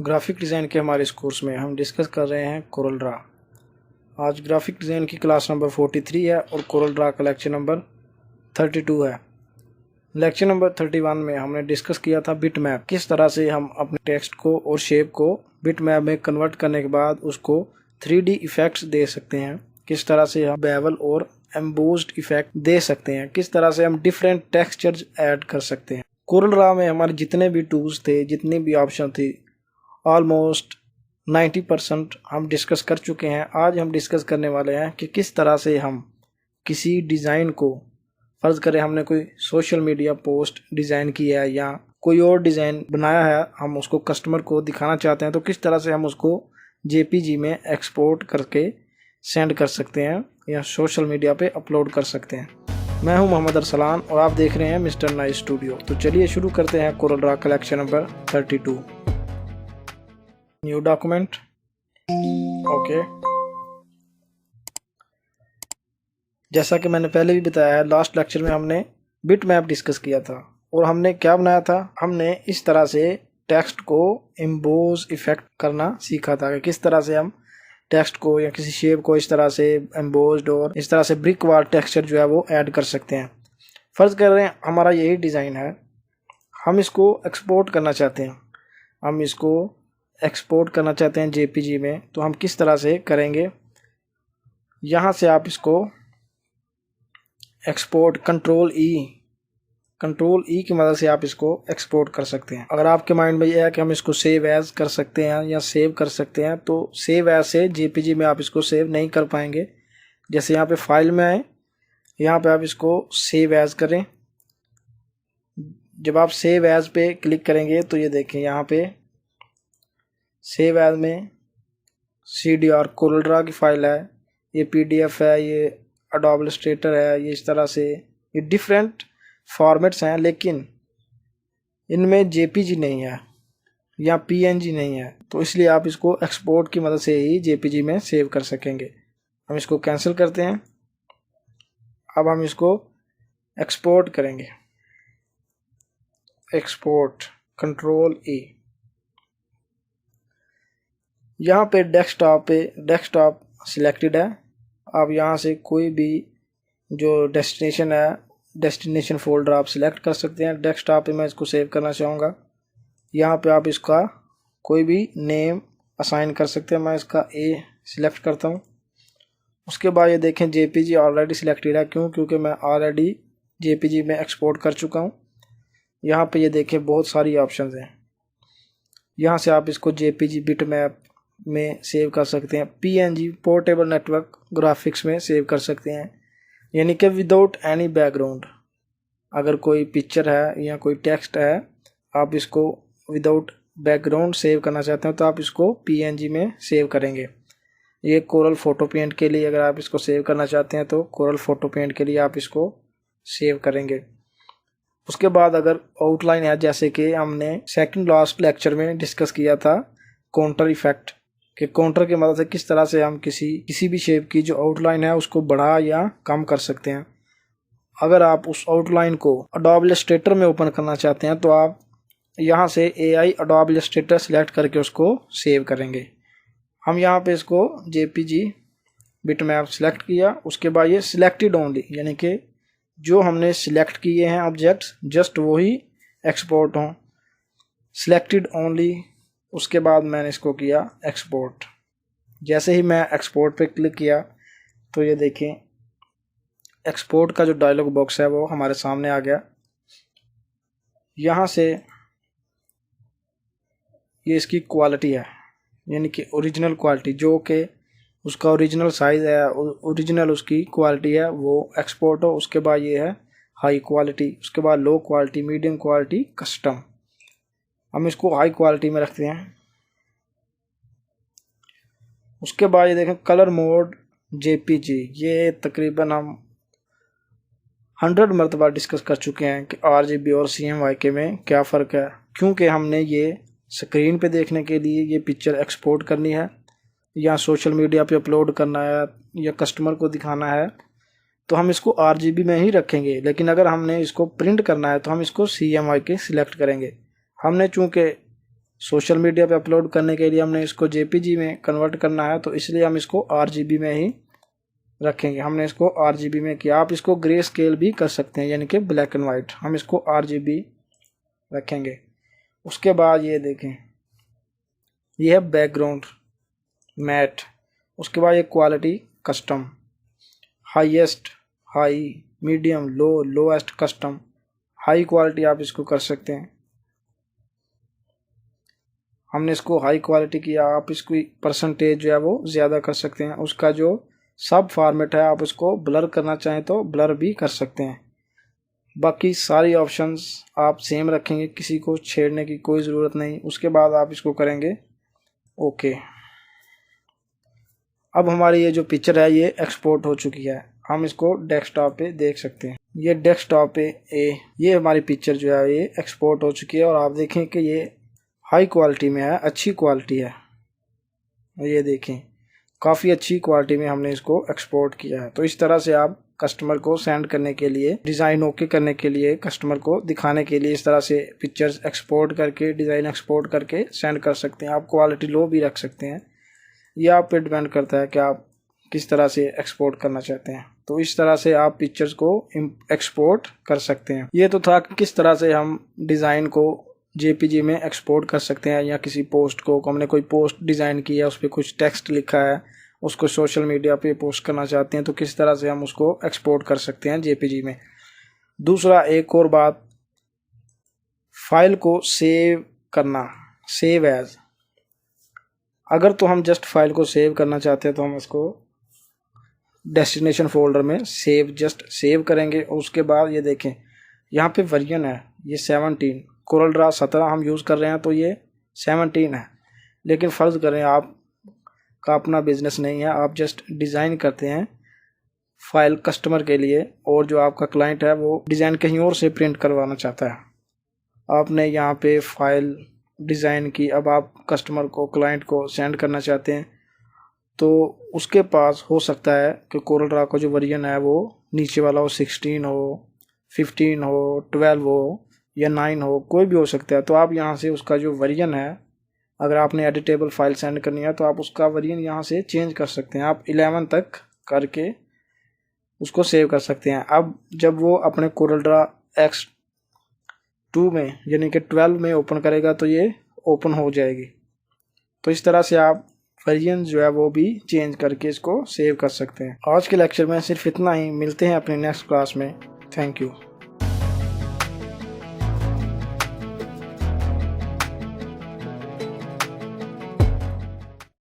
Graphic design के हमारे इस कोर्स में हम डिस्कस कर रहे हैं कोरल ड्रा। आज ग्राफिक डिज़ाइन की क्लास नंबर 43 है और कोरल ड्रा का लेक्चर नंबर 32 है। लेक्चर नंबर 31 में हमने डिस्कस किया था बिट मैप, किस तरह से हम अपने टेक्स्ट को और शेप को बिट मैप में कन्वर्ट करने के बाद उसको 3D इफ़ेक्ट्स दे सकते हैं, किस तरह से हम बेवल और एम्बोस्ड इफेक्ट दे सकते हैं, किस तरह से हम डिफरेंट टेक्सचर्स ऐड कर सकते हैं। कोरल ड्रा में हमारे जितने भी टूल्स थे, जितनी भी ऑप्शन थी, ऑलमोस्ट 90% हम डिस्कस कर चुके हैं। आज हम डिस्कस करने वाले हैं कि किस तरह से हम किसी डिज़ाइन को, फ़र्ज़ करें हमने कोई सोशल मीडिया पोस्ट डिज़ाइन किया है या कोई और डिज़ाइन बनाया है, हम उसको कस्टमर को दिखाना चाहते हैं, तो किस तरह से हम उसको JPG में एक्सपोर्ट करके सेंड कर सकते हैं या सोशल मीडिया पे अपलोड कर सकते हैं। मैं हूं मोहम्मद अरसलान और आप देख रहे हैं मिस्टर नाइस स्टूडियो। तो चलिए शुरू करते हैं Corel Draw collection number 32। New document, okay. जैसा कि मैंने पहले भी बताया है, लास्ट लेक्चर में हमने बिट मैप डिस्कस किया था और हमने क्या बनाया था, हमने इस तरह से टेक्स्ट को एम्बोस इफेक्ट करना सीखा था कि किस तरह से हम टेक्स्ट को या किसी शेप को इस तरह से एम्बोस्ड और इस तरह से ब्रिक वाल टेक्सचर जो है वो ऐड कर सकते हैं। फ़र्ज़ कर रहे हैं हमारा यही डिज़ाइन है, हम इसको एक्सपोर्ट करना चाहते हैं, हम इसको एक्सपोर्ट करना चाहते हैं JPG में। तो हम किस तरह से करेंगे, यहाँ से आप इसको एक्सपोर्ट कंट्रोल ई की मदद से आप इसको एक्सपोर्ट कर सकते हैं। अगर आपके माइंड में यह है कि हम इसको सेव एज कर सकते हैं या सेव कर सकते हैं, तो सेव एज से JPG में आप इसको सेव नहीं कर पाएंगे। जैसे यहाँ पे फाइल में आए, यहाँ पे आप इसको सेव एज करें। जब आप सेव एज पे क्लिक करेंगे तो ये देखें, यहाँ पे सेव एज में CDR कोरल ड्रा की फाइल है, ये PDF है, ये एडोब इलस्ट्रेटर है, ये इस तरह से ये डिफरेंट फॉर्मेट्स हैं, लेकिन इनमें JPG नहीं है या PNG नहीं है, तो इसलिए आप इसको एक्सपोर्ट की मदद से ही JPG में सेव कर सकेंगे। हम इसको कैंसिल करते हैं। अब हम इसको एक्सपोर्ट करेंगे, एक्सपोर्ट कंट्रोल E। यहाँ पे डेस्कटॉप सिलेक्टेड है। आप यहाँ से कोई भी जो डेस्टिनेशन फोल्डर आप सिलेक्ट कर सकते हैं। डेस्कटॉप पे मैं इसको सेव करना चाहूँगा, यहाँ पे आप इसका कोई भी नेम असाइन कर सकते हैं। मैं इसका A सिलेक्ट करता हूँ। उसके बाद ये देखें JPG ऑलरेडी सिलेक्टेड है, क्योंकि मैं ऑलरेडी JPG में एक्सपोर्ट कर चुका हूँ। यहाँ पे ये देखें बहुत सारी ऑप्शंस हैं, यहाँ से आप इसको JPG बिट मैप में सेव कर सकते हैं, PNG पोर्टेबल नेटवर्क ग्राफिक्स में सेव कर सकते हैं, यानी कि विदाउट एनी बैकग्राउंड। अगर कोई पिक्चर है या कोई टेक्स्ट है, आप इसको विदाउट बैकग्राउंड सेव करना चाहते हैं तो आप इसको PNG में सेव करेंगे। ये कोरल फोटो पेंट के लिए अगर आप इसको सेव करना चाहते हैं तो कोरल फोटो पेंट के लिए आप इसको सेव करेंगे। उसके बाद अगर आउटलाइन है, जैसे कि हमने सेकंड लास्ट लेक्चर में डिस्कस किया था काउंटर इफेक्ट, कि काउंटर की मदद से किस तरह से हम किसी भी शेप की जो आउटलाइन है उसको बढ़ा या कम कर सकते हैं। अगर आप उस आउटलाइन को एडोब इलस्ट्रेटर में ओपन करना चाहते हैं तो आप यहाँ से AI एडोब इलस्ट्रेटर सिलेक्ट करके उसको सेव करेंगे। हम यहाँ पे इसको JPG बिट मैप सिलेक्ट किया। उसके बाद ये सिलेक्टेड ओनली, यानी कि जो हमने सिलेक्ट किए हैं ऑब्जेक्ट्स जस्ट वही एक्सपोर्ट हों, सिलेक्टेड ओनली। उसके बाद मैंने इसको किया एक्सपोर्ट। जैसे ही मैं एक्सपोर्ट पे क्लिक किया तो ये देखें एक्सपोर्ट का जो डायलॉग बॉक्स है वो हमारे सामने आ गया। यहाँ से ये इसकी क्वालिटी है, यानी कि ओरिजिनल क्वालिटी, जो कि उसका ओरिजिनल साइज़ है, ओरिजिनल उसकी क्वालिटी है, वो एक्सपोर्ट हो। उसके बाद ये है हाई क्वालिटी, उसके बाद low quality, medium quality, custom. हम इसको हाई क्वालिटी में रखते हैं। उसके बाद ये देखें कलर मोड JPG, ये तकरीबन हम 100 मरतबा डिस्कस कर चुके हैं कि RGB और CMYK में क्या फ़र्क है, क्योंकि हमने ये स्क्रीन पे देखने के लिए ये पिक्चर एक्सपोर्ट करनी है या सोशल मीडिया पे अपलोड करना है या कस्टमर को दिखाना है, तो हम इसको RGB में ही रखेंगे। लेकिन अगर हमने इसको प्रिंट करना है तो हम इसको CMYK सिलेक्ट करेंगे। हमने चूँकि सोशल मीडिया पे अपलोड करने के लिए हमने इसको जेपीजी में कन्वर्ट करना है, तो इसलिए हम इसको आरजीबी में ही रखेंगे। हमने इसको आरजीबी में किया। आप इसको ग्रे स्केल भी कर सकते हैं, यानी कि ब्लैक एंड वाइट। हम इसको आरजीबी रखेंगे। उसके बाद ये देखें, ये है बैकग्राउंड मैट। उसके बाद ये quality custom, highest high, medium low, lowest custom. High quality आप इसको कर सकते हैं। हमने इसको हाई क्वालिटी किया। आप इसको परसेंटेज जो है वो ज़्यादा कर सकते हैं। उसका जो सब फॉर्मेट है आप उसको ब्लर करना चाहें तो ब्लर भी कर सकते हैं। बाकी सारी ऑप्शंस आप सेम रखेंगे, किसी को छेड़ने की कोई ज़रूरत नहीं। उसके बाद आप इसको करेंगे ओके। अब हमारी ये जो पिक्चर है ये एक्सपोर्ट हो चुकी है। हम इसको डेस्कटॉप पे देख सकते हैं। ये डेस्कटॉप पे ये हमारी पिक्चर जो है ये एक्सपोर्ट हो चुकी है और आप देखें कि ये हाई क्वालिटी में है, अच्छी क्वालिटी है। ये देखें काफ़ी अच्छी क्वालिटी में हमने इसको एक्सपोर्ट किया है। तो इस तरह से आप कस्टमर को सेंड करने के लिए, डिज़ाइन ओके करने के लिए, कस्टमर को दिखाने के लिए इस तरह से पिक्चर्स एक्सपोर्ट करके, डिज़ाइन एक्सपोर्ट करके सेंड कर सकते हैं। आप क्वालिटी लो भी रख सकते हैं, यह आप पे डिपेंड करता है कि आप किस तरह से एक्सपोर्ट करना चाहते हैं। तो इस तरह से आप पिक्चर्स को एक्सपोर्ट कर सकते हैं। ये तो था कि किस तरह से हम डिज़ाइन को जेपीजी में एक्सपोर्ट कर सकते हैं, या किसी पोस्ट को हमने कोई पोस्ट डिज़ाइन की है, उस पर कुछ टेक्स्ट लिखा है, उसको सोशल मीडिया पे पोस्ट करना चाहते हैं, तो किस तरह से हम उसको एक्सपोर्ट कर सकते हैं जेपीजी में। दूसरा एक और बात, फाइल को सेव करना, सेव एज। अगर तो हम जस्ट फाइल को सेव करना चाहते हैं तो हम इसको डेस्टिनेशन फोल्डर में जस्ट सेव करेंगे। और उसके बाद ये देखें यहाँ पे वर्जन है ये 17, कोरल ड्रा 17 हम यूज़ कर रहे हैं, तो ये 17 है। लेकिन फ़र्ज़ करें आप का अपना बिजनेस नहीं है, आप जस्ट डिज़ाइन करते हैं फाइल कस्टमर के लिए, और जो आपका क्लाइंट है वो डिज़ाइन कहीं और से प्रिंट करवाना चाहता है। आपने यहाँ पे फाइल डिज़ाइन की, अब आप कस्टमर को, क्लाइंट को सेंड करना चाहते हैं, तो उसके पास हो सकता है कि कोरल ड्रा का जो वर्जन है वो नीचे वाला हो, 16 हो, 15 हो, 12 हो या 9 हो, कोई भी हो सकता है। तो आप यहाँ से उसका जो वर्जन है, अगर आपने एडिटेबल फाइल सेंड करनी है तो आप उसका वर्जन यहाँ से चेंज कर सकते हैं। आप 11 तक करके उसको सेव कर सकते हैं। अब जब वो अपने कोरल ड्रा X2 में यानी कि 12 में ओपन करेगा तो ये ओपन हो जाएगी। तो इस तरह से आप वर्जन जो है वो भी चेंज करके इसको सेव कर सकते हैं। आज के लेक्चर में सिर्फ इतना ही। मिलते हैं अपने नेक्स्ट क्लास में। Thank you.